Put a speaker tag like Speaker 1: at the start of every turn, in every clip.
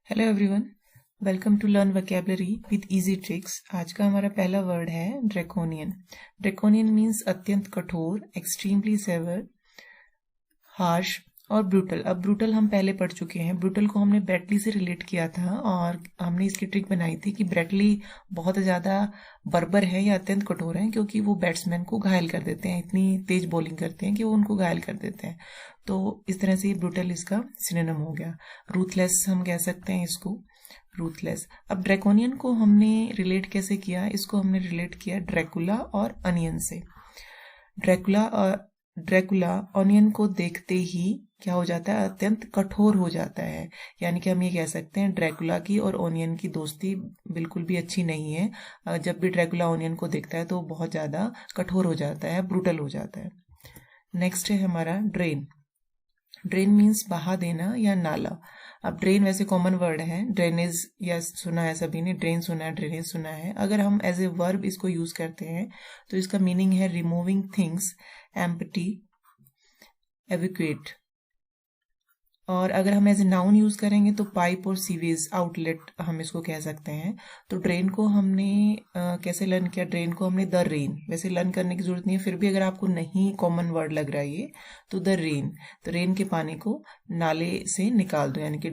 Speaker 1: Hello everyone, welcome to learn vocabulary with easy tricks. आज का हमारा पहला वर्ड है ड्रैकोनियन। ड्रैकोनियन मीन्स अत्यंत कठोर, एक्सट्रीमली सेवर, हार्श और ब्रूटल। अब ब्रूटल हम पहले पढ़ चुके हैं। ब्रूटल को हमने ब्रेटली से रिलेट किया था और हमने इसकी ट्रिक बनाई थी कि ब्रेटली बहुत ज़्यादा बर्बर है या अत्यंत कठोर है क्योंकि वो बैट्समैन को घायल कर देते हैं, इतनी तेज बॉलिंग करते हैं कि वो उनको घायल कर देते हैं। तो इस तरह से ब्रूटल इसका सिनोनिम हो गया। रूथलेस हम कह सकते हैं इसको, रूथलेस। अब ड्रैकोनियन को हमने रिलेट कैसे किया? इसको हमने रिलेट किया ड्रैकुला और अनियन से। ड्रैकुला ऑनियन को देखते ही क्या हो जाता है? अत्यंत कठोर हो जाता है। यानी कि हम ये कह सकते हैं ड्रैकुला की और ऑनियन की दोस्ती बिल्कुल भी अच्छी नहीं है। जब भी ड्रैकुला ऑनियन को देखता है तो बहुत ज़्यादा कठोर हो जाता है, ब्रूटल हो जाता है। नेक्स्ट है हमारा ड्रेन। ड्रेन मीन्स बहा देना या नाला। अब ड्रेन वैसे कॉमन वर्ड है, ड्रेनेज या सुना है सभी ने, ड्रेन सुना है, ड्रेनेज सुना है। अगर हम एज ए वर्ब इसको यूज करते हैं तो इसका मीनिंग है रिमूविंग थिंग्स, एम्प्टी, एविक्यूएट। और अगर हम एज ए नाउन यूज करेंगे तो पाइप और सीवेज आउटलेट हम इसको कह सकते हैं। तो ड्रेन को हमने कैसे लर्न किया? ड्रेन को हमने द रेन, वैसे लर्न करने की जरूरत नहीं है, फिर भी अगर आपको नहीं कॉमन वर्ड लग रहा है ये तो द रेन। तो रेन के पानी को नाले से निकाल दो, यानी कि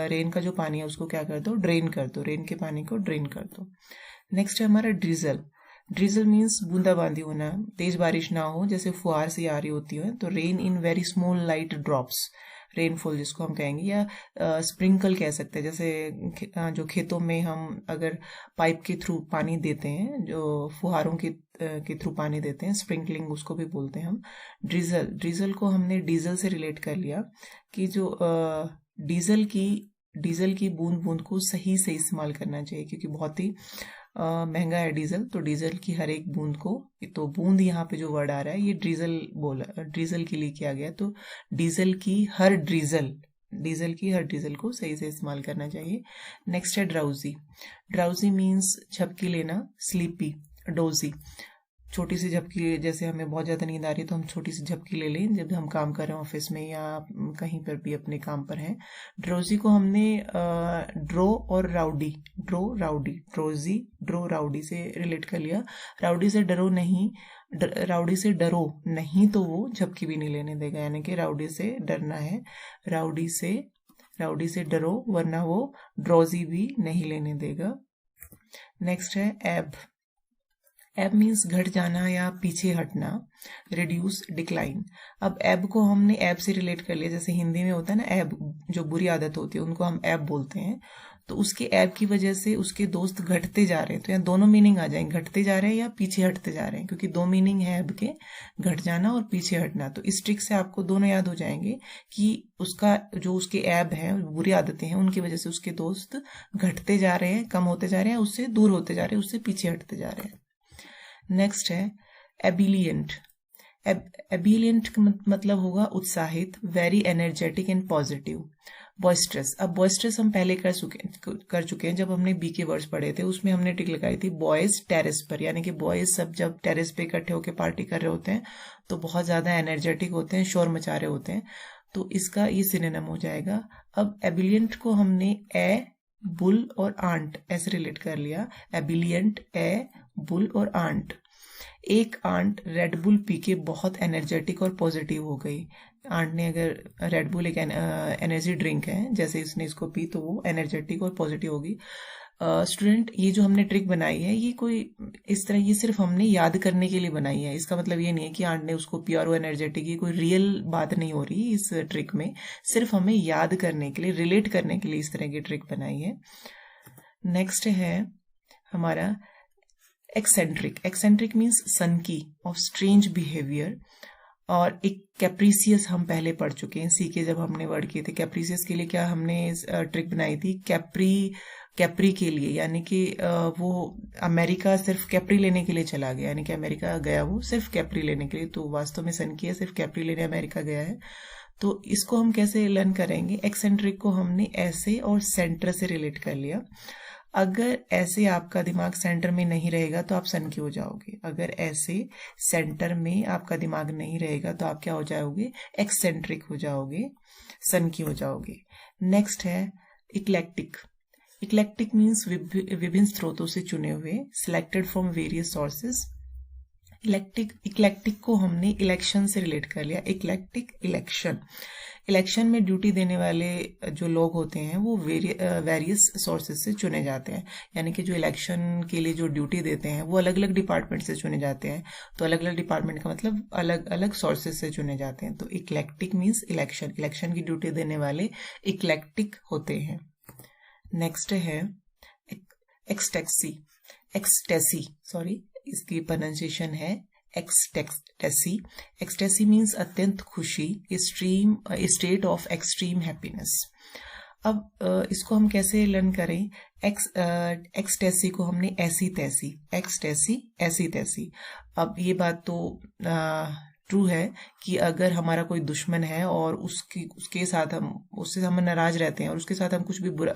Speaker 1: रेन का जो पानी है उसको क्या कर दो? ड्रेन कर दो। रेन के पानी को ड्रेन कर दो। नेक्स्ट है हमारा ड्रिजल। ड्रिजल मीन्स बूंदाबांदी होना, तेज बारिश ना हो, जैसे फुहार से आ रही होती है। तो rain in very small light drops, rainfall जिसको हम कहेंगे, या स्प्रिंकल कह सकते हैं। जैसे जो खेतों में हम अगर पाइप के थ्रू पानी देते हैं, जो फुहारों के थ्रू पानी देते हैं, स्प्रिंकलिंग उसको भी बोलते हैं हम। ड्रिजल को हमने डीजल से रिलेट कर लिया कि जो डीजल की बूंद बूंद को सही से इस्तेमाल करना चाहिए क्योंकि बहुत ही महंगा है डीजल। तो डीजल की हर एक बूंद को, तो बूंद यहाँ पे जो वर्ड आ रहा है ये डीजल के लिए किया गया। तो डीजल की हर डीजल को सही से इस्तेमाल करना चाहिए। नेक्स्ट है ड्राउजी। ड्राउजी मीन्स झपकी लेना, स्लीपी, डोजी। छोटी सी झपकी, जैसे हमें बहुत ज़्यादा नींद आ रही है तो हम छोटी सी झपकी ले लें जब हम काम कर रहे हैं ऑफिस में या कहीं पर भी अपने काम पर हैं। ड्रोजी को हमने ड्रो राउडी से रिलेट कर लिया। राउडी से डरो नहीं तो वो झपकी भी नहीं लेने देगा, यानी कि राउडी से डरना है। राउडी से डरो वरना वो ड्रोजी भी नहीं लेने देगा। नेक्स्ट है एब। एब मीन्स घट जाना या पीछे हटना, रिड्यूस, डिक्लाइन। अब एब को हमने एब से रिलेट कर लिया। जैसे हिंदी में होता है ना एब, जो बुरी आदत होती है उनको हम एब बोलते हैं। तो उसके एब की वजह से उसके दोस्त घटते जा रहे हैं। तो यहाँ दोनों मीनिंग आ जाएंगे, घटते जा रहे हैं या पीछे हटते जा रहे हैं, क्योंकि दो मीनिंग है एब के, घट जाना और पीछे हटना। तो इस ट्रिक से आपको दोनों याद हो जाएंगे कि उसका जो उसके एब है, बुरी आदतें हैं, उनकी वजह से उसके दोस्त घटते जा रहे हैं, कम होते जा रहे हैं, उससे दूर होते जा रहे हैं, उससे पीछे हटते जा रहे हैं। नेक्स्ट है एबिलियंट। एबिलियंट का मतलब होगा उत्साहित, very energetic and positive. Boisterous. अब बॉइस्ट्रस हम पहले कर चुके हैं जब हमने बी के वर्ड्स पढ़े थे, उसमें हमने ट्रिक लगाई थी बॉयज टेरेस पर, यानी कि बॉयज सब जब टेरेस पे इकट्ठे होकर पार्टी कर रहे होते हैं तो बहुत ज्यादा एनर्जेटिक होते हैं, शोर मचा रहे होते हैं। तो इसका ये सिनोनिम हो जाएगा। अब एबिलियंट को हमने ए, बुल और आंट ऐसे रिलेट कर लिया। एबिलियंट, ए, बुल और आंट। एक आंट रेड बुल पी के बहुत एनर्जेटिक और पॉजिटिव हो गई। आंट ने, अगर रेड बुल एक एनर्जी ड्रिंक है, जैसे इसने इसको पी तो वो एनर्जेटिक और पॉजिटिव होगी। स्टूडेंट, ये जो हमने ट्रिक बनाई है ये कोई इस तरह, ये सिर्फ हमने याद करने के लिए बनाई है। इसका मतलब ये नहीं है कि आंट ने उसको पिया और वो एनर्जेटिक, ये कोई रियल बात नहीं हो रही इस ट्रिक में। सिर्फ हमें याद करने के लिए, रिलेट करने के लिए इस तरह की ट्रिक बनाई है। नेक्स्ट है हमारा एक्सेंट्रिक। एक्सेंट्रिक मीन्स सनकी, ऑफ स्ट्रेंज बिहेवियर। और एक कैप्रीसियस हम पहले पढ़ चुके हैं, सी के जब हमने वर्ड किए थे। कैप्रीसियस के लिए क्या हमने ट्रिक बनाई थी? कैप्री के लिए, यानी कि वो अमेरिका सिर्फ कैप्री लेने के लिए चला गया, यानी कि अमेरिका गया वो सिर्फ कैप्री लेने के लिए। तो वास्तव में सनकी है, सिर्फ कैप्री लेने अमेरिका गया है। तो इसको हम कैसे लर्न करेंगे? एक्सेंट्रिक को हमने ऐसे और सेंटर से रिलेट कर लिया। अगर ऐसे आपका दिमाग सेंटर में नहीं रहेगा तो आप सनकी हो जाओगे। अगर ऐसे सेंटर में आपका दिमाग नहीं रहेगा तो आप क्या हो जाओगे? एक्सेंट्रिक हो जाओगे, सनकी हो जाओगे। नेक्स्ट है इक्लेक्टिक, इक्लेक्टिक मीन्स विभिन्न स्रोतों से चुने हुए, selected from various sources. Eclectic को हमने इलेक्शन से रिलेट कर लिया। इक्लेक्टिक इलेक्शन, इलेक्शन में ड्यूटी देने वाले जो लोग होते हैं वो वेरियस सोर्सेज से चुने जाते हैं, यानी कि जो इलेक्शन के लिए जो ड्यूटी देते हैं वो अलग अलग डिपार्टमेंट से चुने जाते हैं। तो अलग अलग डिपार्टमेंट का मतलब अलग अलग सोर्सेज से चुने जाते हैं। तो इक्लेक्टिक मीन्स इलेक्शन, इलेक्शन की ड्यूटी देने वाले इक्लेक्टिक होते हैं। नेक्स्ट है एक्सटेसी, सॉरी इसकी प्रोनाउंसिएशन है एक्सटेसी। एक्सटेसी मीन्स अत्यंत खुशी, स्टेट ऑफ एक्सट्रीम हैप्पीनेस। अब इसको हम कैसे लर्न करें? एक्सटेसी को हमने ऐसी तैसी, एक्सटेसी ऐसी तैसी। अब ये बात तो ट्रू है कि अगर हमारा कोई दुश्मन है और उसके साथ उससे हम नाराज रहते हैं और उसके साथ हम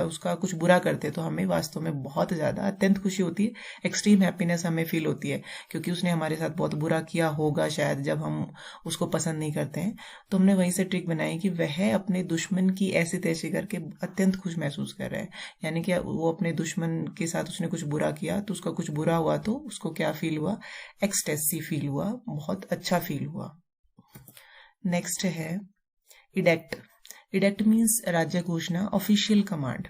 Speaker 1: उसका कुछ बुरा करते हैं तो हमें वास्तव में बहुत ज्यादा अत्यंत खुशी होती है, एक्सट्रीम हैप्पीनेस हमें फील होती है, क्योंकि उसने हमारे साथ बहुत बुरा किया होगा शायद जब हम उसको पसंद नहीं करते हैं। तो हमने वहीं से ट्रिक बनाई कि वह अपने दुश्मन की ऐसी तैसी करके अत्यंत खुश महसूस कर रहा है, यानी कि वो अपने दुश्मन के साथ उसने कुछ बुरा किया तो उसका कुछ बुरा हुआ तो उसको क्या फील हुआ? एक्सटेसी फील हुआ, बहुत अच्छा फील हुआ। नेक्स्ट है इडेक्ट। इडेक्ट मीन्स राज्य घोषणा, ऑफिशियल कमांड।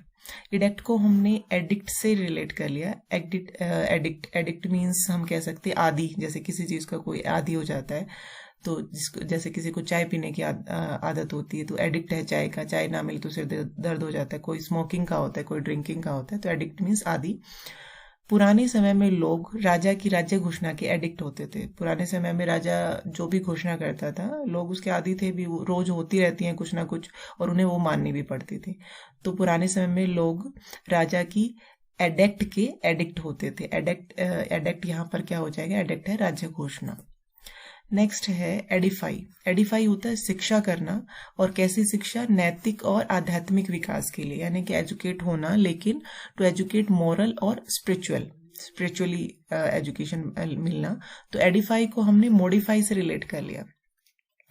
Speaker 1: इडेक्ट को हमने एडिक्ट से रिलेट कर लिया। एडिक्ट मीन्स हम कह सकते हैं आदी, जैसे किसी चीज का कोई आदी हो जाता है तो जैसे किसी को चाय पीने की आदत होती है तो एडिक्ट है चाय का, चाय ना मिले तो सिर दर्द हो जाता है। कोई स्मोकिंग का होता है, कोई ड्रिंकिंग का होता है, तो एडिक्ट मीन्स आदी। पुराने समय में लोग राजा की राज्य घोषणा के एडिक्ट होते थे। पुराने समय में राजा जो भी घोषणा करता था लोग उसके आदी थे भी, रोज होती रहती हैं कुछ ना कुछ और उन्हें वो माननी भी पड़ती थी। तो पुराने समय में लोग राजा की एडिक्ट के एडिक्ट होते थे। एडिक्ट यहाँ पर क्या हो जाएगा? एडिक्ट है राज्य घोषणा। नेक्स्ट है एडिफाई। एडिफाई होता है शिक्षा करना, और कैसी शिक्षा? नैतिक और आध्यात्मिक विकास के लिए, यानी कि एजुकेट होना, लेकिन टू एजुकेट मोरल और स्पिरिचुअली एजुकेशन मिलना। तो एडिफाई को हमने मॉडिफाई से रिलेट कर लिया।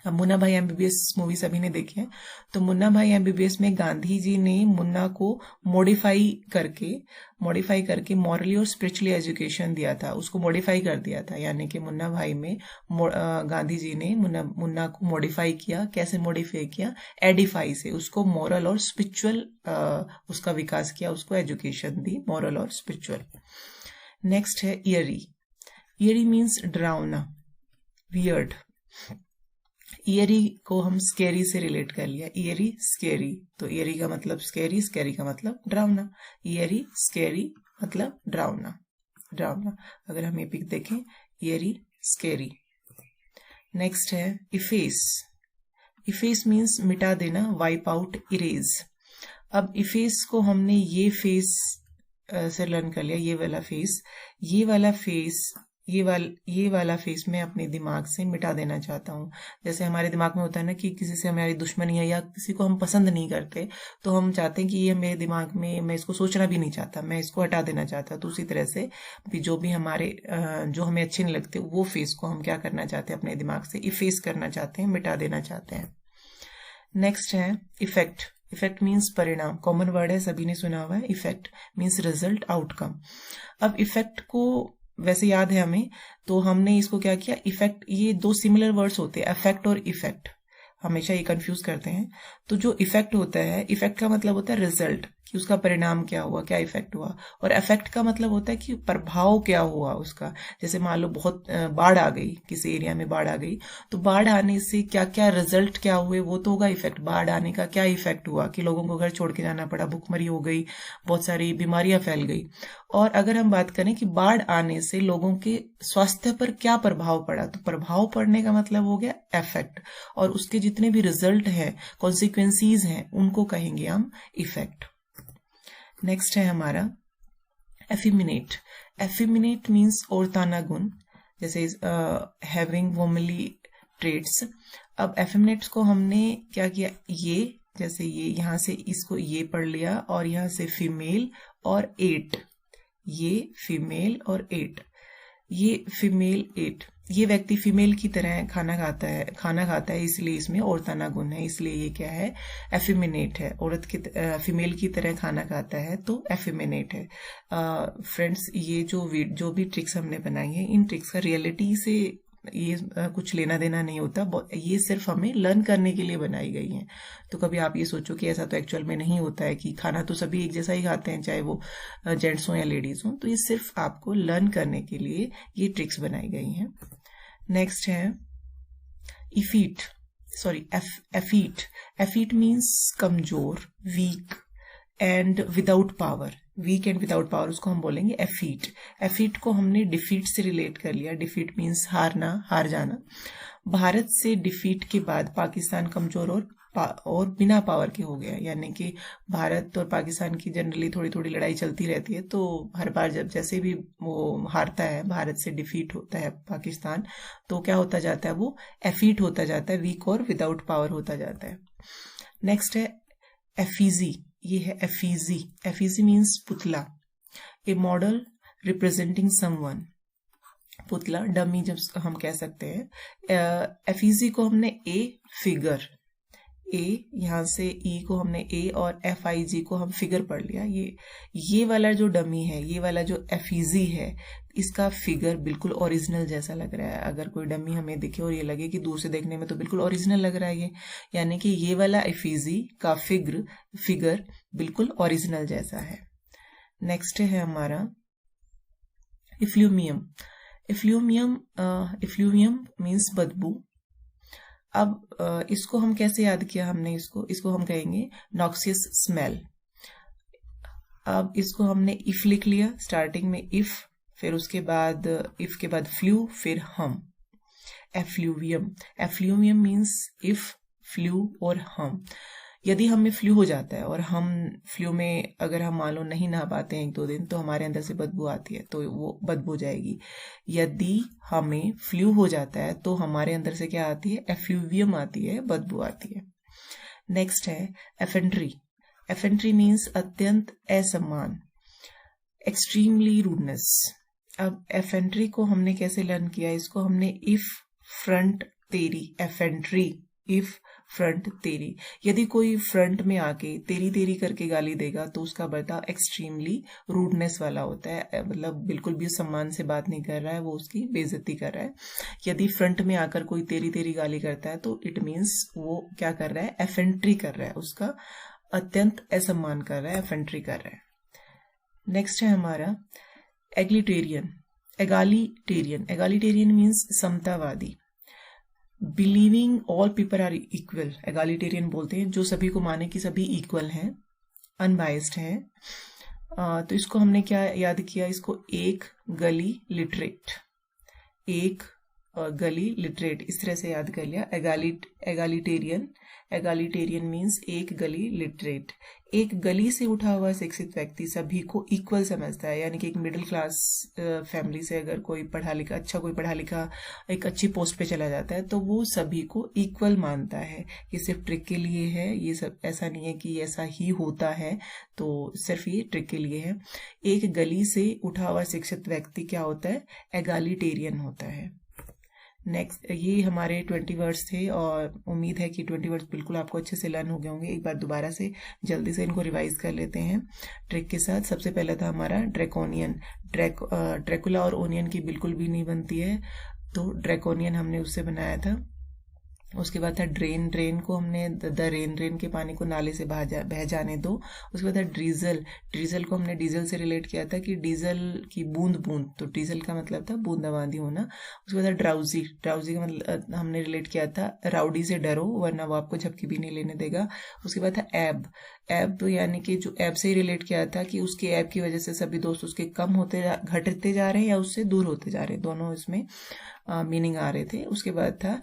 Speaker 1: अब मुन्ना भाई एमबीबीएस मूवी सभी ने देखी है, तो मुन्ना भाई एमबीबीएस में गांधी जी ने मुन्ना को मॉडिफाई करके मॉरली और स्पिरिचुअली एजुकेशन दिया था, उसको मॉडिफाई कर दिया था। यानी कि मुन्ना भाई में गांधी जी ने मुन्ना को मॉडिफाई किया। कैसे मॉडिफाई किया? एडिफाई से, उसको मॉरल और स्पिरिचुअल उसका विकास किया, उसको एजुकेशन दी मॉरल और स्पिरिचुअल। नेक्स्ट है ईयरी। ईयरी मीन्स डरावना, वियर्ड। ईयरी को हम स्केरी से रिलेट कर लिया। ईयरी स्केरी, तो ईयरी का मतलब स्केरी, स्केरी का मतलब डरावना। ईयरी स्केरी मतलब डरावना। अगर हम ये पिक देखें, ईयरी स्केरी। नेक्स्ट है इफेस। इफेस मीन्स मिटा देना, वाइप आउट, इरेज। अब इफेस को हमने ये फेस से लर्न कर लिया, ये वाला फेस मैं अपने दिमाग से मिटा देना चाहता हूँ। जैसे हमारे दिमाग में होता है ना कि किसी से हमारी दुश्मनी है या किसी को हम पसंद नहीं करते, तो हम चाहते हैं कि ये मेरे दिमाग में, मैं इसको सोचना भी नहीं चाहता, मैं इसको हटा देना चाहता। तो उसी तरह से भी जो हमें अच्छे नहीं लगते वो फेस को हम क्या करना चाहते हैं? अपने दिमाग से इफेस करना चाहते हैं, मिटा देना चाहते हैं। नेक्स्ट है इफेक्ट। इफेक्ट मीन्स परिणाम, कॉमन वर्ड है, सभी ने सुना हुआ है। Effect means result, outcome. अब इफेक्ट को वैसे याद है हमें, तो हमने इसको क्या किया? इफेक्ट, ये दो सिमिलर वर्ड्स होते हैं, अफेक्ट और इफेक्ट, हमेशा ये कंफ्यूज करते हैं। तो जो इफेक्ट होता है, इफेक्ट का मतलब होता है रिजल्ट, कि उसका परिणाम क्या हुआ, क्या इफेक्ट हुआ। और इफेक्ट का मतलब होता है कि प्रभाव क्या हुआ उसका। जैसे मान लो बहुत बाढ़ आ गई, किसी एरिया में बाढ़ आ गई, तो बाढ़ आने से क्या क्या रिजल्ट क्या हुए, वो तो होगा इफेक्ट। बाढ़ आने का क्या इफेक्ट हुआ कि लोगों को घर छोड़ के जाना पड़ा, भूखमरी हो गई, बहुत सारी बीमारियां फैल गई। और अगर हम बात करें कि बाढ़ आने से लोगों के स्वास्थ्य पर क्या प्रभाव पड़ा, तो प्रभाव पड़ने का मतलब हो गया इफेक्ट, और उसके जितने भी रिजल्ट है, कॉन्सिक्वेंसीज हैं, उनको कहेंगे हम इफेक्ट। नेक्स्ट है हमारा एफिमिनेट। एफिमिनेट मीन्स औरताना गुण, जैसे हैविंग वुमनली ट्रेट्स। अब एफिमिनेट्स को हमने क्या किया? जैसे ये यहाँ से इसको ये पढ़ लिया, और यहाँ से फीमेल और एट, ये फीमेल और एट, ये फीमेल एट, ये व्यक्ति फीमेल की तरह खाना खाता है, इसलिए इसमें औरताना गुण है, इसलिए ये क्या है, एफिमिनेट है। औरत की फीमेल की तरह खाना खाता है तो एफिमिनेट है। फ्रेंड्स, ये जो भी ट्रिक्स हमने बनाई है, इन ट्रिक्स का रियलिटी से ये कुछ लेना देना नहीं होता, ये सिर्फ हमें लर्न करने के लिए बनाई गई हैं। तो कभी आप ये सोचो कि ऐसा तो एक्चुअल में नहीं होता है कि खाना तो सभी एक जैसा ही खाते हैं, चाहे वो जेंट्स हो या लेडीज हो। तो ये सिर्फ आपको लर्न करने के लिए ये ट्रिक्स बनाई गई हैं। नेक्स्ट है एफीट, एफीट मीन्स कमजोर, weak and without power. Weak and without power, उसको हम बोलेंगे एफीट। एफीट को हमने डिफीट से रिलेट कर लिया। डिफीट मीन्स हारना, हार जाना। भारत से डिफीट के बाद पाकिस्तान कमजोर और बिना पावर के हो गया, यानी कि भारत और पाकिस्तान की जनरली थोड़ी थोड़ी लड़ाई चलती रहती है, तो हर बार जब जैसे भी वो हारता है, भारत से डिफीट होता है पाकिस्तान, तो क्या होता जाता है, वो एफीट होता जाता है, वीक और विदाउट पावर होता जाता है। नेक्स्ट है एफीजी। ये है एफीजी। एफीजी मीन्स पुतला, ए मॉडल रिप्रेजेंटिंग समवन। पुतला, डमी जब हम कह सकते हैं। एफीजी को हमने ए फिगर, ए यहां से ई को हमने ए और FIG को हम फिगर पढ़ लिया। ये वाला जो डमी है, ये वाला जो एफीजी है, इसका फिगर बिल्कुल ओरिजिनल जैसा लग रहा है। अगर कोई डमी हमें दिखे और ये लगे कि दूर से देखने में तो बिल्कुल ओरिजिनल लग रहा है ये, यानी कि ये वाला एफीजी का फिगर बिल्कुल ओरिजिनल जैसा है। नेक्स्ट है हमारा इफ्लूमियम। इफ्लूमियम मीन्स बदबू। अब इसको हम कैसे याद किया हमने, इसको हम कहेंगे नॉक्सियस स्मेल। अब इसको हमने इफ लिख लिया, स्टार्टिंग में इफ, फिर उसके बाद इफ के बाद फ्लू, फिर हम। एफ्लूवियम मीन्स इफ, फ्लू और हम। यदि हमें फ्लू हो जाता है और हम फ्लू में अगर हम मान लो नहीं नहा पाते हैं 1-2 दिन, तो हमारे अंदर से बदबू आती है, तो वो बदबू जाएगी। यदि हमें फ्लू हो जाता है तो हमारे अंदर से क्या आती है, एफ्लूवियम आती है, बदबू आती है। नेक्स्ट है एफेंट्री। एफेंट्री मीन्स अत्यंत असम्मान, एक्सट्रीमली रूडनेस। अब एफेंट्री को हमने कैसे लर्न किया, इसको हमने इफ फ्रंट तेरी, एफेंट्री इफ फ्रंट तेरी। यदि कोई फ्रंट में आके तेरी तेरी करके गाली देगा तो उसका बर्ताव एक्सट्रीमली रूडनेस वाला होता है, मतलब बिल्कुल भी सम्मान से बात नहीं कर रहा है, वो उसकी बेइज्जती कर रहा है। यदि फ्रंट में आकर कोई तेरी तेरी गाली करता है तो इट मीन्स वो क्या कर रहा है, एफेंट्री कर रहा है, उसका अत्यंत असम्मान कर रहा है, एफेंट्री कर रहा है। नेक्स्ट है हमारा एग्लिटेरियन। एगालिटेरियन मीन्स समतावादी। Believing all people are equal, egalitarian बोलते हैं जो सभी को माने कि सभी इक्वल हैं, अनबाइस्ड हैं। तो इसको हमने क्या याद किया, इसको एक गली लिटरेट, एक गली लिटरेट, इस तरह से याद कर लिया। एगालिटेरियन मीन्स एक गली लिटरेट। एक गली से उठा हुआ शिक्षित व्यक्ति सभी को इक्वल समझता है, यानी कि एक मिडिल क्लास फैमिली से अगर कोई पढ़ा लिखा एक अच्छी पोस्ट पे चला जाता है तो वो सभी को इक्वल मानता है। ये सिर्फ ट्रिक के लिए है, ये सब ऐसा नहीं है कि ऐसा ही होता है, तो सिर्फ ये ट्रिक के लिए है। एक गली से उठा हुआ शिक्षित व्यक्ति क्या होता है, एगालिटेरियन होता है। नेक्स्ट, ये हमारे 20 वर्ड्स थे और उम्मीद है कि 20 वर्ड्स बिल्कुल आपको अच्छे से लर्न हो गए होंगे। एक बार दोबारा से जल्दी से इनको रिवाइज कर लेते हैं ट्रिक के साथ। सबसे पहला था हमारा ड्रैकोनियन। ड्रैकुला और ओनियन की बिल्कुल भी नहीं बनती है, तो ड्रैकोनियन हमने उससे बनाया था। उसके बाद था ड्रेन को हमने द रेन के पानी को नाले से बह जाने दो। उसके बाद था ड्रीजल को हमने डीजल से रिलेट किया था कि डीजल की बूंद, तो डीजल का मतलब था बूंदाबांदी होना। उसके बाद था ड्राउजी का मतलब हमने रिलेट किया था राउडी से डरो वरना वो आपको झपकी भी नहीं लेने देगा। उसके बाद था एब यानी कि जो एब से ही रिलेट किया था कि उसके एब की वजह से सभी दोस्त उसके घटते जा रहे हैं या उससे दूर होते जा रहे हैं, दोनों इसमें मीनिंग आ रहे थे। उसके बाद था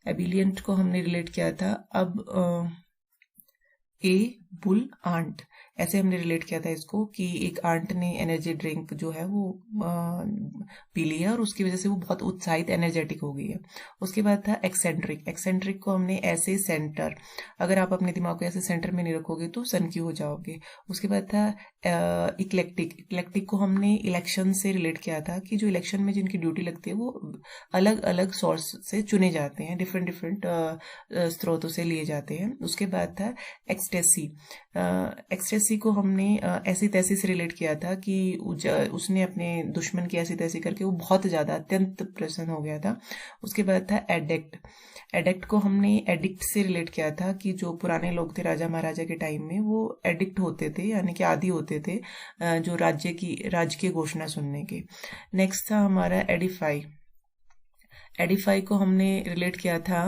Speaker 1: एबिलियंट को हमने रिलेट किया था अब ए बुल आंट, ऐसे हमने रिलेट किया था इसको कि एक आंट ने एनर्जी ड्रिंक जो है वो पी ली है और उसकी वजह से वो बहुत उत्साहित एनर्जेटिक हो गई है। उसके बाद था एक्सेंट्रिक। एक्सेंट्रिक को हमने ऐसे सेंटर, अगर आप अपने दिमाग को ऐसे सेंटर में नहीं रखोगे तो सनकी हो जाओगे। उसके बाद था इक्लेक्टिक। इक्लेक्टिक को हमने इलेक्शन से रिलेट किया था कि जो इलेक्शन में जिनकी ड्यूटी लगती है वो अलग अलग सोर्स से चुने जाते हैं, डिफरेंट डिफरेंट स्रोतों से लिए जाते हैं। उसके बाद था एक्सटेसी। एक्सटेसी को हमने ऐसी तैसी से रिलेट किया था कि उसने अपने दुश्मन की ऐसी तैसी करके वो बहुत ज़्यादा अत्यंत प्रसन्न हो गया था। उसके बाद था एडिक्ट। एडिक्ट को हमने एडिक्ट से रिलेट किया था कि जो पुराने लोग थे राजा महाराजा के टाइम में, वो एडिक्ट होते थे यानी कि आदी होते थे जो राज्य की घोषणा सुनने के। नेक्स्ट था हमारा एडिफाई। एडिफाई को हमने रिलेट किया था,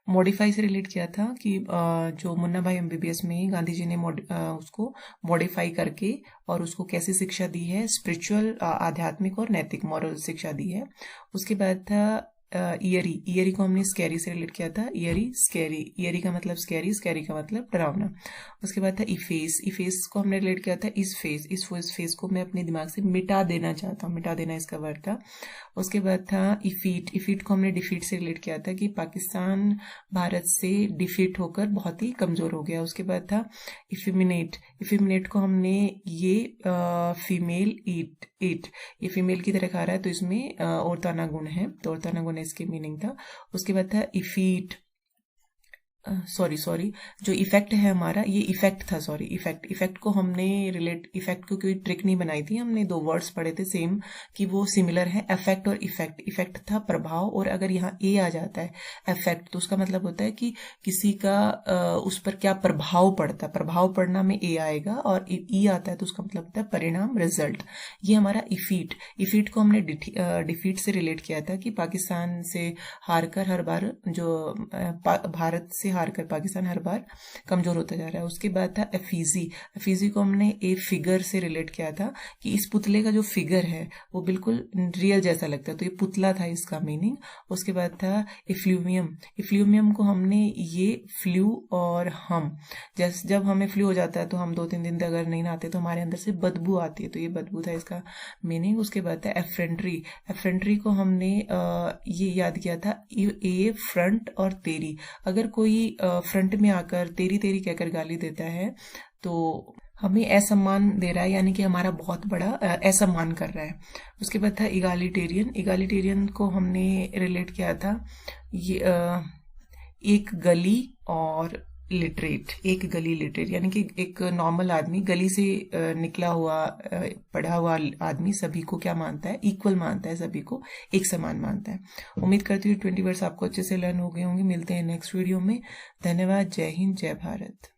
Speaker 1: मॉडिफाई से रिलेट किया था कि जो मुन्ना भाई एमबीबीएस में गांधी जी ने उसको मॉडिफाई करके और उसको कैसी शिक्षा दी है, स्पिरिचुअल, आध्यात्मिक और नैतिक मॉरल शिक्षा दी है। उसके बाद था ईयरी। ईयरी को हमने स्कैरी से रिलेट किया था, ईयरी स्कैरी। ईयरी का मतलब स्कैरी, स्कैरी का मतलब डरावना। उसके बाद था इफेस। इफेस को हमने रिलेट किया था इस फेस। इस फेस को मैं अपने दिमाग से मिटा देना चाहता हूँ, मिटा देना इसका वर्ड था। उसके बाद था इफीट। इफीट को हमने डिफीट से रिलेट किया था कि पाकिस्तान भारत से डिफीट होकर बहुत ही कमजोर हो गया। उसके बाद था इफिमिनेट। इफिमिनेट को हमने ये फीमेल ईट, ये फीमेल की तरह खा रहा है तो इसमें औरताना गुण है, तो औरताना गुण इसकी मीनिंग था। उसके बाद था इफीट, सॉरी जो इफेक्ट है हमारा, ये इफेक्ट था, सॉरी इफेक्ट। इफेक्ट को हमने रिलेट, इफेक्ट को कोई ट्रिक नहीं बनाई थी, हमने दो वर्ड्स पढ़े थे सेम कि वो सिमिलर है, इफेक्ट और इफेक्ट। इफेक्ट था प्रभाव, और अगर यहाँ ए आ जाता है इफेक्ट तो उसका मतलब होता है कि किसी का उस पर क्या प्रभाव पड़ता है, प्रभाव पड़ना में ए आएगा, और ई आता है तो उसका मतलब होता है परिणाम, रिजल्ट। ये हमारा इफीट। इफीट को हमने डिफीट से रिलेट किया था कि पाकिस्तान से हारकर हर बार जो भारत से हारकर पाकिस्तान हर बार कमजोर होता जा रहा है। उसके बाद था एफीजी। एफीजी को हमने ए फिगर से रिलेट किया था कि इस पुतले का जो फिगर है वो बिल्कुल रियल जैसा लगता है, तो ये पुतला था इसका मीनिंग। उसके बाद था इफ्लूमियम। इफ्लूमियम को हमने ये फ्लू और हम, जैसे जब हमें फ्लू हो जाता है तो हम 2-3 दिन तक अगर नहीं नहाते तो हमारे अंदर से बदबू आती है, तो ये बदबू था इसका मीनिंग। उसके बाद था एफ्रेंट्री। एफ्रेंट्री को हमने ये याद किया था ए फ्रंट और तेरी। अगर कोई फ्रंट में आकर तेरी तेरी कहकर गाली देता है तो हमें असम्मान दे रहा है, यानी कि हमारा बहुत बड़ा असम्मान कर रहा है। उसके बाद था इगालिटेरियन। इगालिटेरियन को हमने रिलेट किया था ये एक गली और लिटरेट। एक गली लिटरेट यानी कि एक नॉर्मल आदमी, गली से निकला हुआ पढ़ा हुआ आदमी सभी को क्या मानता है, इक्वल मानता है, सभी को एक समान मानता है। उम्मीद करती हूँ 20 वर्ड्स आपको अच्छे से लर्न हो गए होंगे। मिलते हैं नेक्स्ट वीडियो में। धन्यवाद। जय हिंद, जय भारत।